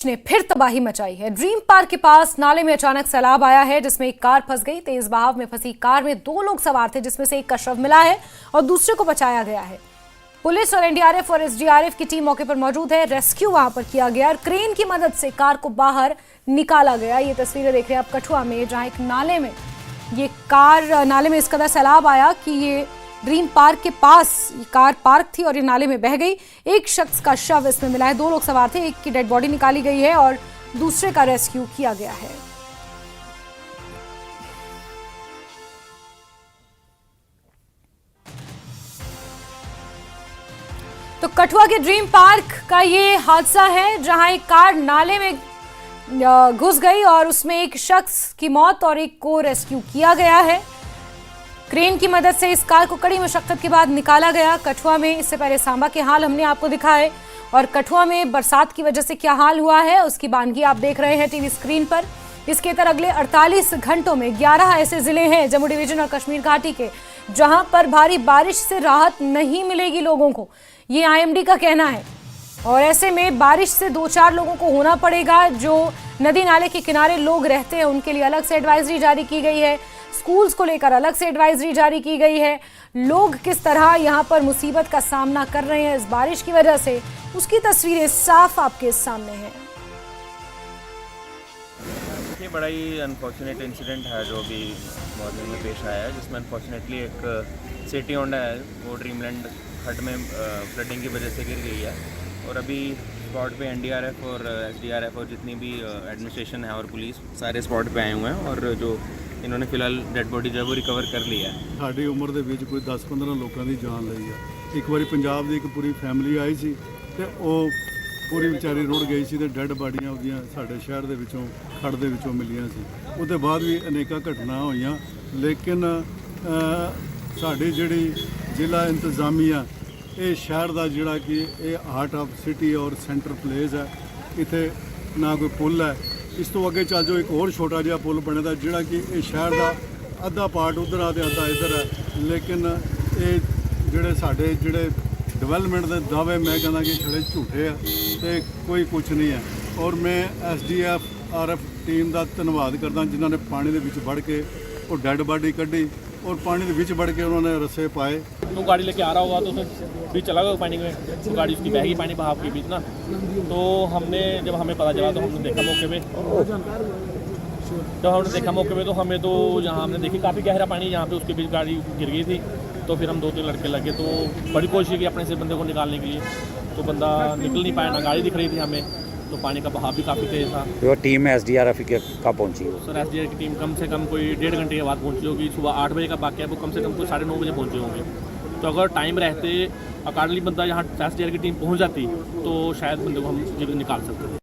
ने फिर तबाही मचाई है। ड्रीम पार्क के पास नाले में अचानक सैलाब आया है, जिसमें एक कार फंस गई। तेज बहाव में फंसी कार में 2 लोग सवार थे, जिसमें से एक का शव मिला है और दूसरे को बचाया गया है। पुलिस और एनडीआरएफ और एसडीआरएफ की टीम मौके पर मौजूद है। रेस्क्यू वहां पर किया गया और क्रेन की मदद से कार को बाहर निकाला गया। ये तस्वीरें देख रहे हैं आप कठुआ में, जहां एक नाले में नाले में इस कदर सैलाब आया कि ये ड्रीम पार्क के पास ये कार पार्क थी और ये नाले में बह गई। एक शख्स का शव इसमें मिला है। 2 लोग सवार थे, एक की डेड बॉडी निकाली गई है और दूसरे का रेस्क्यू किया गया है। तो कठुआ के ड्रीम पार्क का ये हादसा है, जहां एक कार नाले में घुस गई और उसमें एक शख्स की मौत और एक को रेस्क्यू किया गया है। क्रेन की मदद से इस कार को कड़ी मशक्कत के बाद निकाला गया। कठुआ में इससे पहले सांबा के हाल हमने आपको दिखाए और कठुआ में बरसात की वजह से क्या हाल हुआ है उसकी बानगी आप देख रहे हैं टीवी स्क्रीन पर। इसके तरह अगले 48 घंटों में 11 ऐसे जिले हैं जम्मू डिवीजन और कश्मीर घाटी के, जहां पर भारी बारिश से राहत नहीं मिलेगी लोगों को, ये आईएमडी का कहना है। और ऐसे में बारिश से 2-4 लोगों को होना पड़ेगा। जो नदी नाले के किनारे लोग रहते हैं उनके लिए अलग से एडवाइजरी जारी की गई है। स्कूल्स को लेकर अलग से एडवाइजरी जारी की गई है। लोग किस तरह यहाँ पर मुसीबत का सामना कर रहे हैं इस बारिश की वजह से, उसकी तस्वीरें साफ आपके सामने हैं। ये बड़ा ही अनफॉर्चुनेट इंसिडेंट है जो अभी मॉर्निंग में पेश आया है, जिसमें अनफॉर्चुनेटली एक सिटी होंडा है वो ड्रीमलैंड खड्ड में फ्लडिंग की वजह से गिर गई है। और अभी स्पॉट पे एनडीआरएफ और एसडीआरएफ और जितनी भी एडमिनिस्ट्रेशन है और पुलिस सारे स्पॉट पे आए हुए हैं और जो इन्होंने फिलहाल डेड बॉडी जो है वो रिकवर कर ली है। साड़ी उम्र ਦੇ ਵਿੱਚ ਕੋਈ 10-15 ਲੋਕਾਂ ਦੀ ਜਾਨ ਲਈ ਹੈ। ਇੱਕ ਵਾਰੀ ਪੰਜਾਬ ਦੀ ਇੱਕ ਪੂਰੀ ਫੈਮਿਲੀ ਆਈ ਸੀ ਤੇ ਉਹ ਪੂਰੀ ਵਿਚਾਰੀ ਰੁੜ ਗਈ ਸੀ ਤੇ ਡੈਡ ਬਾਡੀਆਂ ਉਹਦੀਆਂ ਸਾਡੇ ਸ਼ਹਿਰ ਦੇ ਵਿੱਚੋਂ ਖੱਡ ਦੇ ਵਿੱਚੋਂ ਮਿਲੀਆਂ ਸੀ। ਉਹਦੇ ਬਾਅਦ ਵੀ ਅਨੇਕਾਂ ਘਟਨਾ ਹੋਈਆਂ, ਲੇਕਿਨ ਸਾਡੀ ਜਿਹੜੀ ਜ਼ਿਲ੍ਹਾ ਇੰਤਜ਼ਾਮੀਆ ਇਹ ਸ਼ਹਿਰ ਦਾ ਜਿਹੜਾ ਕਿ ਇਹ ਹਾਰਟ ਆਫ ਸਿਟੀ ਔਰ ਸੈਂਟਰ ਪਲੇਸ ਹੈ, ਇੱਥੇ ਨਾ ਕੋਈ ਪੁੱਲ ਹੈ। ਇਸ ਤੋਂ ਅੱਗੇ ਚੱਲ ਜਾਓ ਇੱਕ ਹੋਰ ਛੋਟਾ ਜਿਹਾ ਪੁੱਲ ਬਣਦਾ ਜਿਹੜਾ ਕਿ ਇਹ ਸ਼ਹਿਰ ਦਾ ਅੱਧਾ ਪਾਰਟ ਉਧਰ ਆ ਤੇ ਅੱਧਾ ਇੱਧਰ ਹੈ, ਲੇਕਿਨ ਇਹ ਜਿਹੜੇ ਡਿਵੈਲਪਮੈਂਟ ਦੇ ਦਾਅਵੇ ਮੈਂ ਕਹਿੰਦਾ ਕਿ ਛੜੇ ਝੂਠੇ ਆ ਤੇ ਕੋਈ ਕੁਝ ਨਹੀਂ ਹੈ। ਔਰ ਮੈਂ ਐਸਡੀਐਫ ਟੀਮ ਦਾ ਧੰਨਵਾਦ ਕਰਦਾ ਜਿਨ੍ਹਾਂ ਨੇ ਪਾਣੀ ਦੇ ਵਿੱਚ ਵੜ ਕੇ ਉਹ ਡੈਡ ਬਾਡੀ ਕੱਢੀ और पानी के बीच बढ़ के उन्होंने रस्से पाए। तो गाड़ी लेके आ रहा होगा तो उसमें बीच चला गया पानी में, तो गाड़ी उसकी बह गई पानी बहाव के बीच ना। तो जब हमें पता चला तो हमने देखा मौके पे, तो हमें तो जहाँ हमने देखी काफ़ी गहरा पानी, यहाँ पे उसके बीच गाड़ी गिर गई थी। तो फिर हम 2-3 लड़के लगे तो बड़ी कोशिश की अपने से बंदे को निकालने के लिए, तो बंदा निकल नहीं पाया, ना गाड़ी दिख रही थी हमें, तो पानी का बहाव भी काफ़ी तेज़ था। वो टीम एसडीआरएफ की कब पहुंची? सर एसडीआरएफ की टीम कम से कम कोई 1.5 घंटे के बाद पहुंची होगी। सुबह 8 बजे का वाक़या है, वो कम से कम कोई 9:30 बजे पहुंचे होंगे। तो अगर टाइम रहते अकॉर्डिंगली बंदा यहाँ एसडीआरएफ की टीम पहुंच जाती तो शायद बंदे को हम निकाल सकते थे।